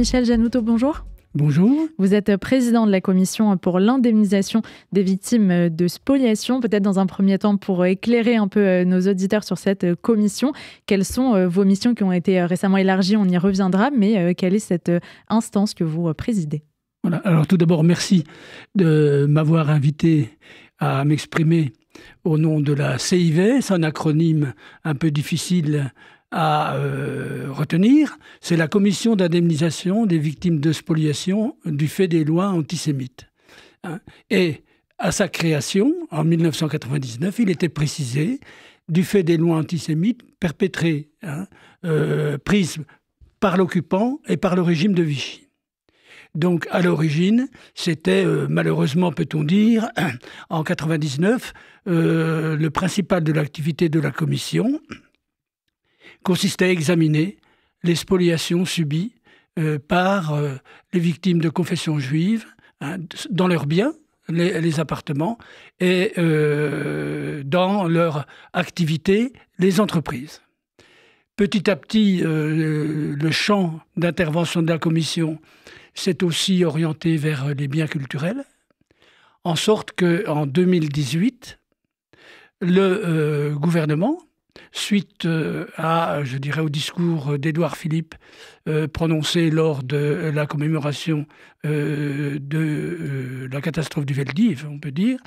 Michel Janouto, bonjour. Bonjour. Vous êtes président de la commission pour l'indemnisation des victimes de spoliation. Peut-être dans un premier temps pour éclairer un peu nos auditeurs sur cette commission. Quelles sont vos missions qui ont été récemment élargies? On y reviendra, mais quelle est cette instance que vous présidez? Voilà. Alors tout d'abord, merci de m'avoir invité à m'exprimer au nom de la CIV. C'est un acronyme un peu difficile à retenir. C'est la Commission d'indemnisation des victimes de spoliation du fait des lois antisémites. Et à sa création, en 1999, il était précisé du fait des lois antisémites perpétrées, prises par l'occupant et par le régime de Vichy. Donc, à l'origine, c'était, malheureusement, peut-on dire, en 1999, le principal de l'activité de la commission consistait à examiner les spoliations subies par les victimes de confession juive dans leurs biens, les appartements, et dans leur activité, les entreprises. Petit à petit, le champ d'intervention de la commission s'est aussi orienté vers les biens culturels, en sorte qu'en 2018, le gouvernement, suite au discours d'Édouard Philippe prononcé lors de la commémoration de la catastrophe du Veldiv, on peut dire,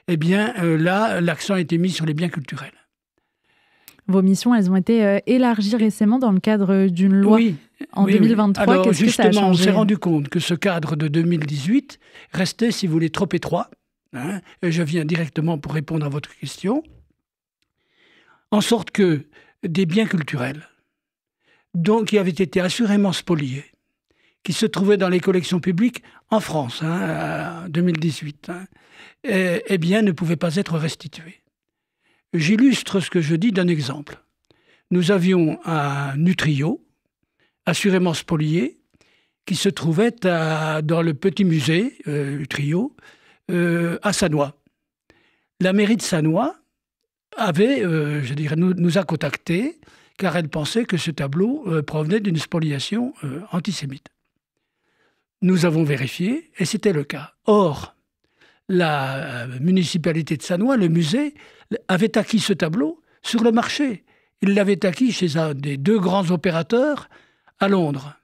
eh bien là, l'accent a été mis sur les biens culturels. Vos missions, elles ont été élargies récemment dans le cadre d'une loi en 2023. Alors, qu'est-ce justement, que ça a changé? On s'est rendu compte que ce cadre de 2018 restait, si vous voulez, trop étroit. Et je viens directement pour répondre à votre question. En sorte que des biens culturels, donc qui avaient été assurément spoliés, qui se trouvaient dans les collections publiques en France, en 2018, eh bien, ne pouvaient pas être restitués. J'illustre ce que je dis d'un exemple. Nous avions un Utrio, assurément spolié, qui se trouvait dans le petit musée Utrio, à Sannois. La mairie de Sannois nous a contactés, car elle pensait que ce tableau provenait d'une spoliation antisémite. Nous avons vérifié, et c'était le cas. Or, la municipalité de Sannois, le musée, avait acquis ce tableau sur le marché. Il l'avait acquis chez un des deux grands opérateurs à Londres.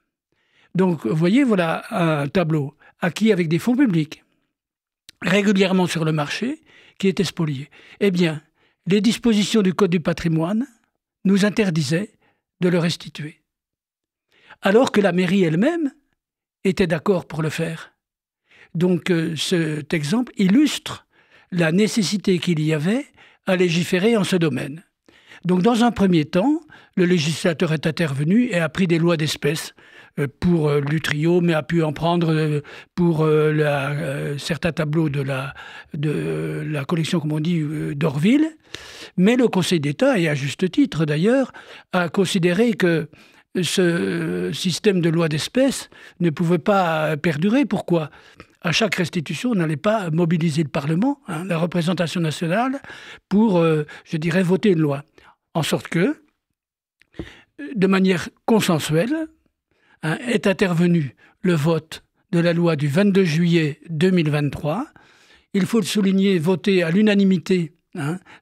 Donc, vous voyez, voilà un tableau acquis avec des fonds publics, régulièrement sur le marché, qui était spolié. Eh bien, les dispositions du Code du patrimoine nous interdisaient de le restituer. Alors que la mairie elle-même était d'accord pour le faire. Donc cet exemple illustre la nécessité qu'il y avait à légiférer en ce domaine. Donc dans un premier temps, le législateur est intervenu et a pris des lois d'espèces pour l'Utrio, mais a pu en prendre pour certains tableaux de la collection, comme on dit, d'Orville. Mais le Conseil d'État, et à juste titre d'ailleurs, a considéré que ce système de loi d'espèces ne pouvait pas perdurer. Pourquoi ? À chaque restitution, on n'allait pas mobiliser le Parlement, la représentation nationale, pour, voter une loi. En sorte que, de manière consensuelle, est intervenu le vote de la loi du 22 juillet 2023. Il faut le souligner, voté à l'unanimité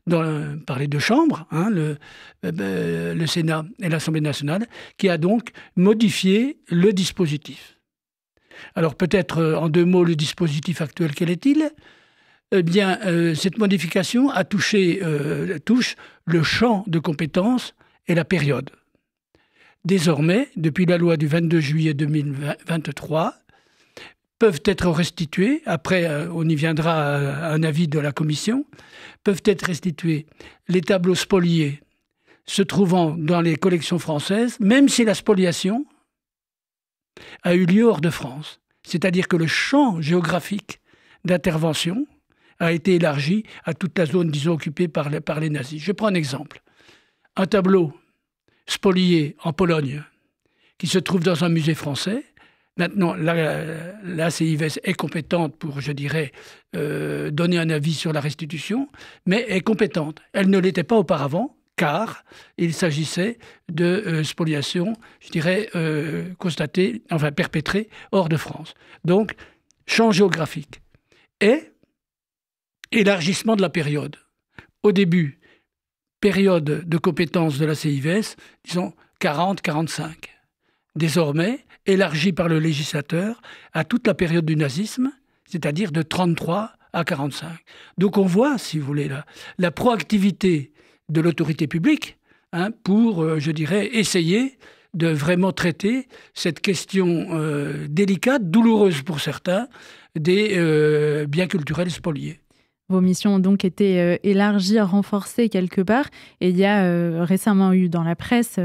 par les deux chambres, le Sénat et l'Assemblée nationale, qui a donc modifié le dispositif. Alors peut-être en deux mots, le dispositif actuel, quel est-il ? Eh bien, cette modification touche le champ de compétences et la période. Désormais, depuis la loi du 22 juillet 2023, peuvent être restitués, après on y viendra à un avis de la commission, peuvent être restitués les tableaux spoliés se trouvant dans les collections françaises, même si la spoliation a eu lieu hors de France. C'est-à-dire que le champ géographique d'intervention a été élargi à toute la zone, disons, occupée par les nazis. Je prends un exemple. Un tableau spolié en Pologne qui se trouve dans un musée français. Maintenant, la CIV est compétente pour, donner un avis sur la restitution, mais est compétente. Elle ne l'était pas auparavant, car il s'agissait de spoliation, je dirais, constatée, enfin perpétrée hors de France. Donc, champ géographique. Et élargissement de la période. Au début, période de compétence de la CIVS, disons 40-45. Désormais, élargie par le législateur à toute la période du nazisme, c'est-à-dire de 33 à 45. Donc on voit, si vous voulez, la proactivité de l'autorité publique pour, je dirais, essayer de vraiment traiter cette question délicate, douloureuse pour certains, des biens culturels spoliés. Vos missions ont donc été élargies, renforcées quelque part. Et il y a récemment eu dans la presse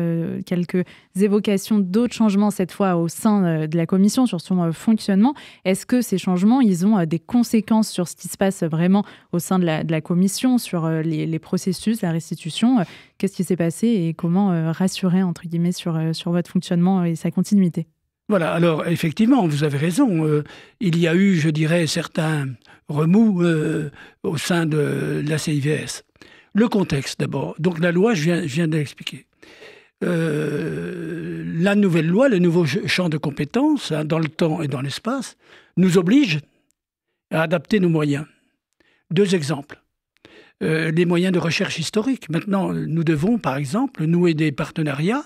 quelques évocations d'autres changements, cette fois au sein de la commission, sur son fonctionnement. Est-ce que ces changements, ils ont des conséquences sur ce qui se passe vraiment au sein de la commission, sur les processus, la restitution? Qu'est-ce qui s'est passé et comment rassurer, entre guillemets, sur votre fonctionnement et sa continuité? Voilà, alors effectivement, vous avez raison. Il y a eu, je dirais, certains remous au sein de la CIVS. Le contexte d'abord. Donc la loi, je viens de l'expliquer. La nouvelle loi, le nouveau champ de compétences, dans le temps et dans l'espace, nous oblige à adapter nos moyens. 2 exemples. Les moyens de recherche historique. Maintenant, nous devons, par exemple, nouer des partenariats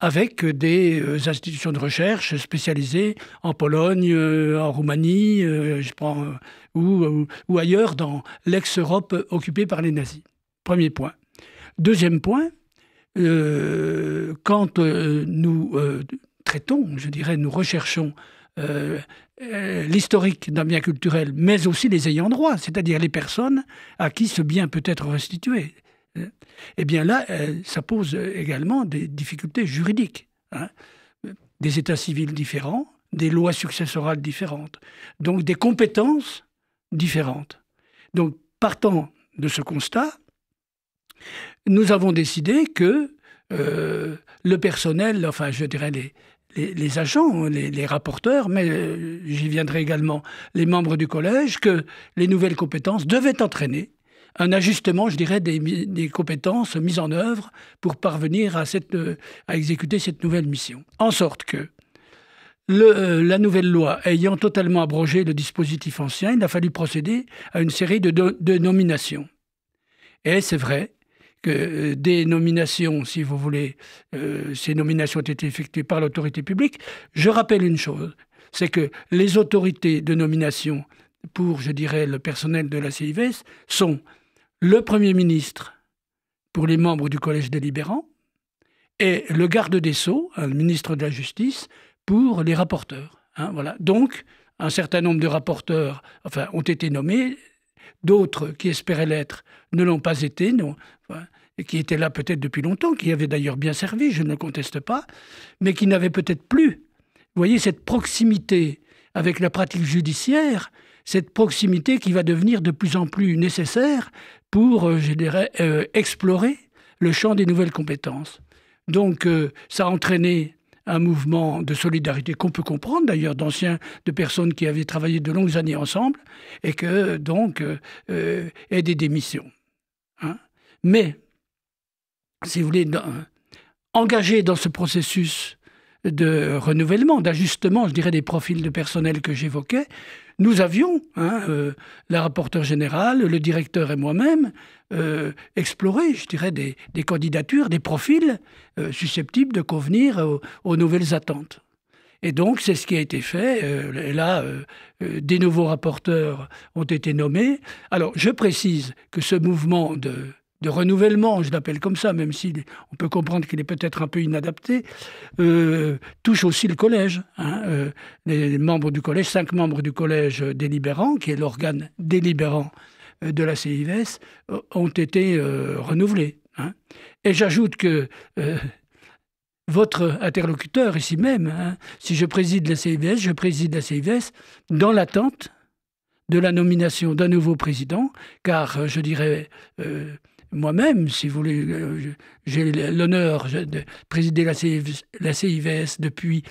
avec des institutions de recherche spécialisées en Pologne, en Roumanie, je prends, ou ailleurs dans l'ex-Europe occupée par les nazis. Premier point. Deuxième point, quand nous traitons, je dirais, nous recherchons l'historique d'un bien culturel, mais aussi les ayants droit, c'est-à-dire les personnes à qui ce bien peut être restitué. Eh bien là, ça pose également des difficultés juridiques. Des états civils différents, des lois successorales différentes, donc des compétences différentes. Donc, partant de ce constat, nous avons décidé que le personnel, enfin je dirais les agents, les rapporteurs, mais j'y viendrai également, les membres du collège, que les nouvelles compétences devaient entraîner un ajustement, je dirais, des compétences mises en œuvre pour parvenir à exécuter cette nouvelle mission. En sorte que la nouvelle loi ayant totalement abrogé le dispositif ancien, il a fallu procéder à une série de nominations. Et c'est vrai que des nominations, si vous voulez, ces nominations ont été effectuées par l'autorité publique. Je rappelle une chose, c'est que les autorités de nomination pour, je dirais, le personnel de la CIVS sont le Premier ministre pour les membres du collège délibérant et le garde des Sceaux, le ministre de la Justice, pour les rapporteurs. Voilà. Donc, un certain nombre de rapporteurs ont été nommés, d'autres qui espéraient l'être ne l'ont pas été, et qui étaient là peut-être depuis longtemps, qui avaient d'ailleurs bien servi, je ne le conteste pas, mais qui n'avaient peut-être plus, vous voyez, cette proximité avec la pratique judiciaire, cette proximité qui va devenir de plus en plus nécessaire pour, je dirais, explorer le champ des nouvelles compétences. Donc, ça a entraîné un mouvement de solidarité qu'on peut comprendre, d'ailleurs, de personnes qui avaient travaillé de longues années ensemble, et que, donc, et des démissions. Mais, si vous voulez, engagé dans ce processus de renouvellement, d'ajustement, je dirais, des profils de personnel que j'évoquais, nous avions, la rapporteure générale, le directeur et moi-même, exploré, je dirais, des candidatures, des profils susceptibles de convenir aux nouvelles attentes. Et donc, c'est ce qui a été fait. Et là, des nouveaux rapporteurs ont été nommés. Alors, je précise que ce mouvement de renouvellement, je l'appelle comme ça, même si on peut comprendre qu'il est peut-être un peu inadapté, touche aussi le collège. Les membres du collège, 5 membres du collège délibérant, qui est l'organe délibérant de la CIVS, ont été renouvelés. Et j'ajoute que votre interlocuteur ici même, si je préside la CIVS, je préside la CIVS dans l'attente de la nomination d'un nouveau président, car je dirais... moi-même, si vous voulez, j'ai l'honneur de présider la CIVS depuis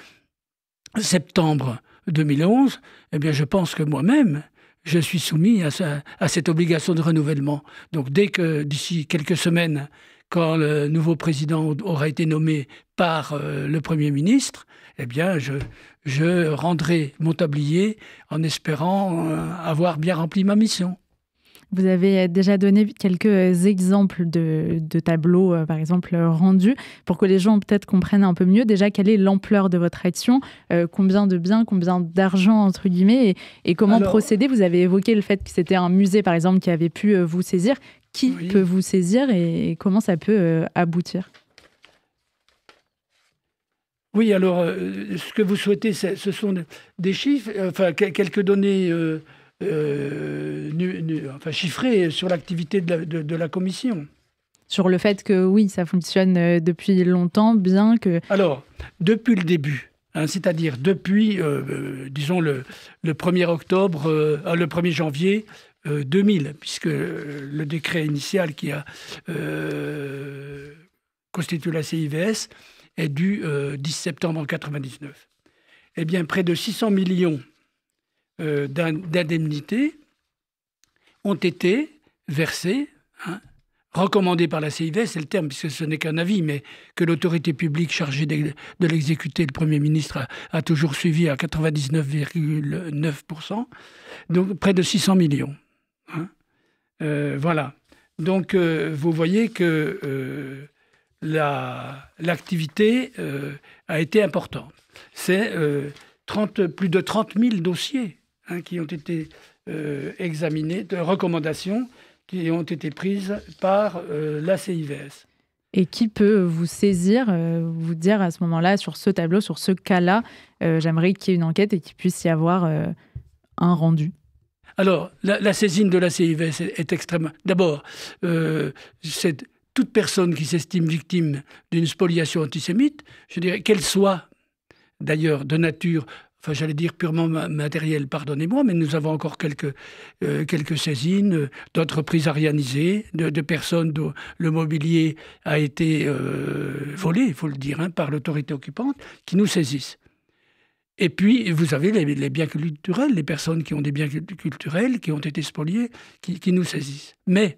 septembre 2011, eh bien, je pense que moi-même, je suis soumis à cette obligation de renouvellement. Donc, dès que, d'ici quelques semaines, quand le nouveau président aura été nommé par le Premier ministre, eh bien, je rendrai mon tablier en espérant avoir bien rempli ma mission. Vous avez déjà donné quelques exemples de tableaux, par exemple, rendus, pour que les gens peut-être comprennent un peu mieux déjà quelle est l'ampleur de votre action, combien de biens, combien d'argent, entre guillemets, et comment procéder. Vous avez évoqué le fait que c'était un musée, par exemple, qui avait pu vous saisir. Qui peut vous saisir et comment ça peut aboutir? Oui, alors, ce que vous souhaitez, ce sont des chiffres, enfin, quelques données chiffrées sur l'activité de la commission. Sur le fait que, oui, ça fonctionne depuis longtemps, bien que... Alors, depuis le début, c'est-à-dire depuis, disons, le 1er octobre, le 1er janvier 2000, puisque le décret initial qui a constitué la CIVS est du 10 septembre 1999. Eh bien, près de 600 millions d'indemnités ont été versées, recommandées par la CIVS, c'est le terme, puisque ce n'est qu'un avis, mais que l'autorité publique chargée de l'exécuter, le Premier ministre, a toujours suivi à 99,9%, donc près de 600 millions. Voilà. Donc, vous voyez que l'activité a été importante. C'est plus de 30 000 dossiers qui ont été examinés, de recommandations qui ont été prises par la CIVS. Et qui peut vous saisir, vous dire à ce moment-là, sur ce tableau, sur ce cas-là, j'aimerais qu'il y ait une enquête et qu'il puisse y avoir un rendu? Alors, la saisine de la CIVS est extrêmement... D'abord, c'est toute personne qui s'estime victime d'une spoliation antisémite, je dirais qu'elle soit d'ailleurs de nature, enfin j'allais dire purement matérielle, pardonnez-moi, mais nous avons encore quelques saisines d'entreprises arianisées, de personnes dont le mobilier a été volé, il faut le dire, par l'autorité occupante, qui nous saisissent. Et puis, vous avez les biens culturels, les personnes qui ont des biens culturels, qui ont été spoliés, qui nous saisissent. Mais,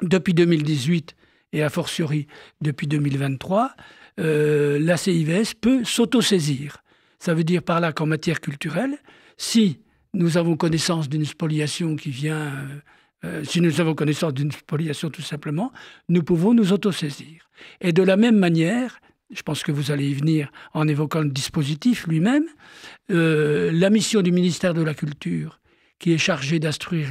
depuis 2018, et a fortiori depuis 2023, la CIVS peut s'autosaisir. Ça veut dire par là qu'en matière culturelle, si nous avons connaissance d'une spoliation qui vient... si nous avons connaissance d'une spoliation tout simplement, nous pouvons nous autosaisir. Et de la même manière... Je pense que vous allez y venir en évoquant le dispositif lui-même. La mission du ministère de la Culture, qui est chargée d'instruire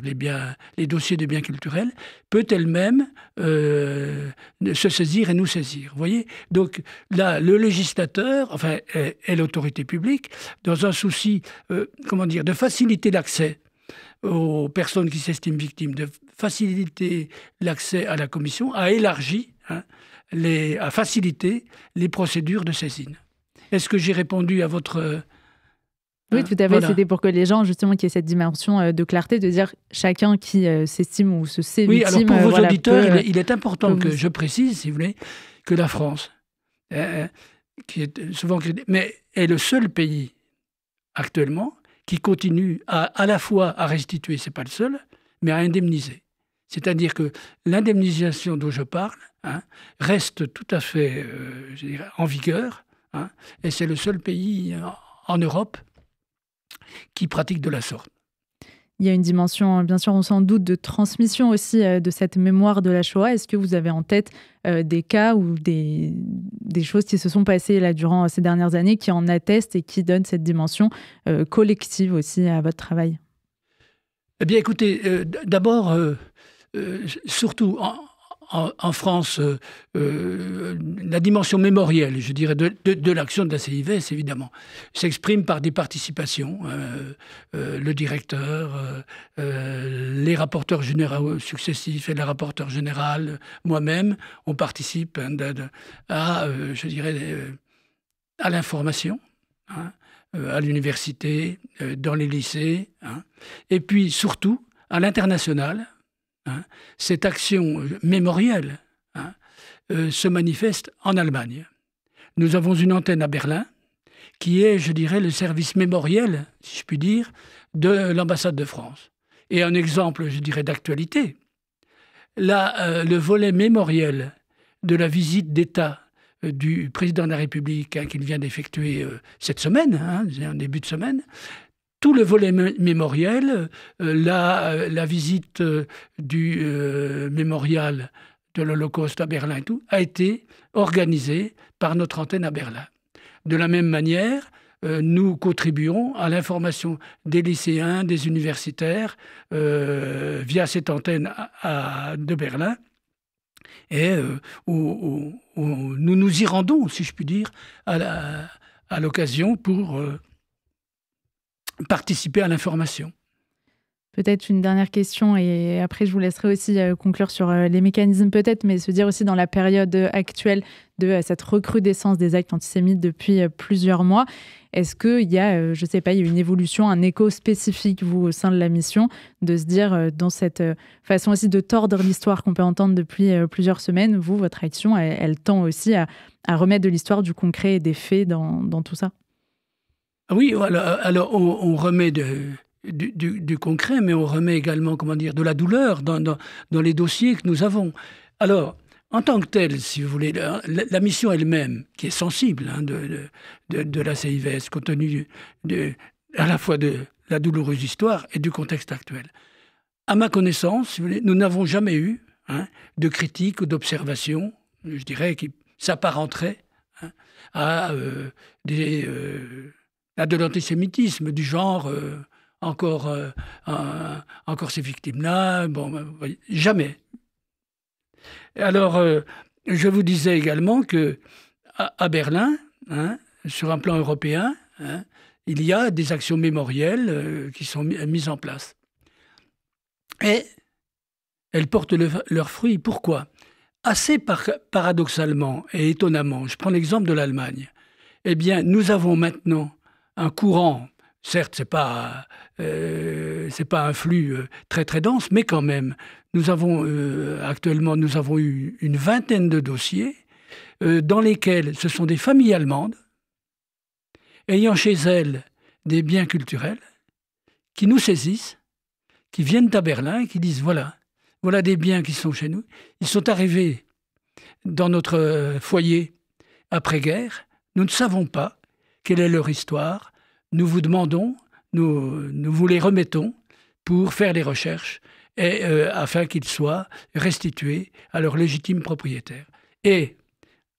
les dossiers de biens culturels, peut elle-même se saisir et nous saisir. Vous voyez ? Donc là, le législateur, enfin, est l'autorité publique, dans un souci, de faciliter l'accès aux personnes qui s'estiment victimes, de faciliter l'accès à la commission, a élargi, à faciliter les procédures de saisine. Est-ce que j'ai répondu à votre... Oui, tout à fait. Voilà. C'était pour que les gens, justement, qui aient cette dimension de clarté, de dire chacun qui s'estime ou se sait victime... Oui, alors pour vos auditeurs, il est important que je précise, si vous voulez, que la France, qui est souvent mais est le seul pays actuellement qui continue à la fois à restituer, c'est pas le seul, mais à indemniser. C'est-à-dire que l'indemnisation dont je parle reste tout à fait je dirais, en vigueur, et c'est le seul pays en Europe qui pratique de la sorte. Il y a une dimension, bien sûr, on s'en doute, de transmission aussi de cette mémoire de la Shoah. Est-ce que vous avez en tête des cas ou des choses qui se sont passées là, durant ces dernières années qui en attestent et qui donnent cette dimension collective aussi à votre travail? Eh bien, écoutez, d'abord... surtout en France, la dimension mémorielle, je dirais, de l'action de la CIVS, évidemment, s'exprime par des participations. Le directeur, les rapporteurs généraux successifs et le rapporteur général, moi-même, on participe à l'information, à l'université, dans les lycées, et puis surtout à l'international. Cette action mémorielle se manifeste en Allemagne. Nous avons une antenne à Berlin qui est, je dirais, le service mémoriel, si je puis dire, de l'ambassade de France. Et un exemple, je dirais, d'actualité. Là, le volet mémoriel de la visite d'État du président de la République qu'il vient d'effectuer cette semaine, en début de semaine, tout le volet mémoriel, la visite du mémorial de l'Holocauste à Berlin et tout, a été organisé par notre antenne à Berlin. De la même manière, nous contribuons à l'information des lycéens, des universitaires, via cette antenne de Berlin, et où nous y rendons, si je puis dire, à l'occasion pour participer à l'information. Peut-être une dernière question, et après je vous laisserai aussi conclure sur les mécanismes peut-être, mais se dire aussi dans la période actuelle de cette recrudescence des actes antisémites depuis plusieurs mois, est-ce qu'il y a, je ne sais pas, il y a une évolution, un écho spécifique, vous, au sein de la mission, de se dire, dans cette façon aussi de tordre l'histoire qu'on peut entendre depuis plusieurs semaines, vous, votre action, elle tend aussi à remettre de l'histoire, du concret et des faits dans tout ça? Oui, alors on remet du concret, mais on remet également, de la douleur dans les dossiers que nous avons. Alors, en tant que telle, si vous voulez, la mission elle-même, qui est sensible de la CIVS, compte tenu à la fois de la douloureuse histoire et du contexte actuel. À ma connaissance, si vous voulez, nous n'avons jamais eu de critique ou d'observation, je dirais, qui s'apparenterait à de l'antisémitisme, du genre... Encore ces victimes-là, jamais. Alors, je vous disais également qu'à Berlin, sur un plan européen, il y a des actions mémorielles qui sont mises en place. Et elles portent leurs fruits. Pourquoi ? Assez paradoxalement et étonnamment, je prends l'exemple de l'Allemagne, eh bien, nous avons maintenant un courant. Certes, c'est pas un flux très très dense, mais quand même, actuellement, nous avons eu une vingtaine de dossiers dans lesquels ce sont des familles allemandes ayant chez elles des biens culturels qui nous saisissent, qui viennent à Berlin et qui disent voilà des biens qui sont chez nous. Ils sont arrivés dans notre foyer après-guerre. Nous ne savons pas quelle est leur histoire. Nous vous demandons, nous vous les remettons pour faire les recherches et afin qu'ils soient restitués à leurs légitimes propriétaires. Et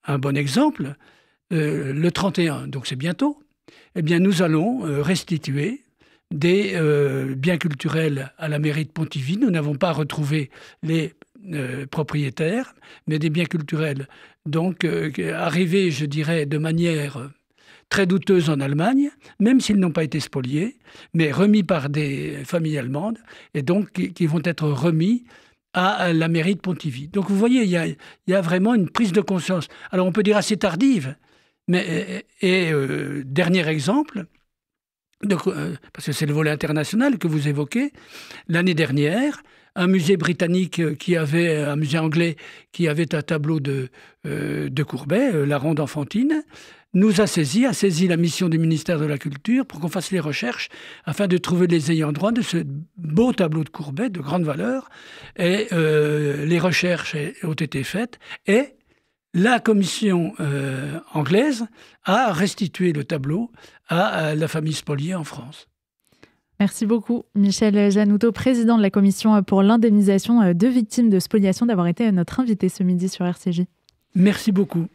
un bon exemple, le 31, donc c'est bientôt, eh bien nous allons restituer des biens culturels à la mairie de Pontivy. Nous n'avons pas retrouvé les propriétaires, mais des biens culturels donc arrivés, je dirais, de manière très douteuse en Allemagne, même s'ils n'ont pas été spoliés, mais remis par des familles allemandes, et donc qui vont être remis à la mairie de Pontivy. Donc vous voyez, il y a vraiment une prise de conscience. Alors on peut dire assez tardive, mais dernier exemple, parce que c'est le volet international que vous évoquez, l'année dernière, un musée britannique un musée anglais qui avait un tableau de Courbet, La Ronde enfantine, a saisi la mission du ministère de la Culture pour qu'on fasse les recherches afin de trouver les ayants droit de ce beau tableau de Courbet de grande valeur. Et les recherches ont été faites et la commission anglaise a restitué le tableau à la famille spoliée en France. Merci beaucoup, Michel Janoutot, président de la commission pour l'indemnisation de victimes de spoliation, d'avoir été notre invité ce midi sur RCJ. Merci beaucoup.